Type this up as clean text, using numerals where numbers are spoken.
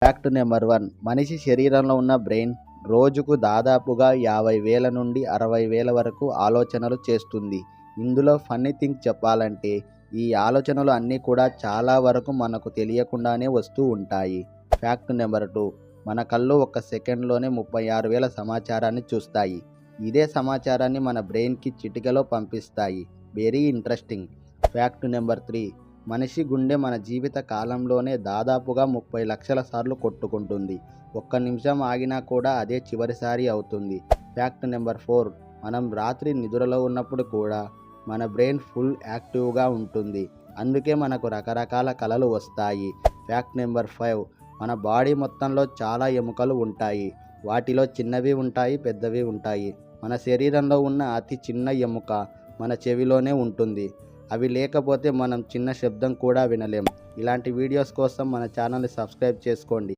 Fact number 1. మనిషి శరీరంలో ఉన్న బ్రెయిన్ రోజుకు దాదాపుగా 50,000 నుండి 60,000 వరకు ఆలోచనలు చేస్తుంది. ఇందులో ఫన్నీ థింగ్ చెప్పాలంటే ఈ ఆలోచనలు అన్నీ కూడా చాలా వరకు మనకు తెలియకుండానే వస్తూ ఉంటాయి. Fact number 2. మన కళ్ళు ఒక్క సెకండ్లోనే 36,000 సమాచారాన్ని చూస్తాయి. ఇదే సమాచారాన్ని మన బ్రెయిన్కి చిటికలో పంపిస్తాయి. Very interesting. Fact number 3. మనిషి గుండె మన జీవిత కాలంలోనే దాదాపుగా 30 లక్షల సార్లు కొట్టుకుంటుంది. ఒక్క నిమిషం ఆగినా కూడా అదే చివరిసారి అవుతుంది. Fact number 4. మనం రాత్రి నిద్రలో ఉన్నప్పుడు కూడా మన బ్రెయిన్ ఫుల్ యాక్టివ్గా ఉంటుంది. అందుకే మనకు రకరకాల కలలు వస్తాయి. Fact number 5. మన బాడీ మొత్తంలో చాలా ఎముకలు ఉంటాయి. వాటిలో చిన్నవి ఉంటాయి, పెద్దవి ఉంటాయి. మన శరీరంలో ఉన్న అతి చిన్న ఎముక మన చెవిలోనే ఉంటుంది. అవి లేకపోతే మనం చిన్న శబ్దం కూడా వినలేం. ఇలాంటి వీడియోస్ కోసం మన ఛానల్ని సబ్స్క్రైబ్ చేసుకోండి.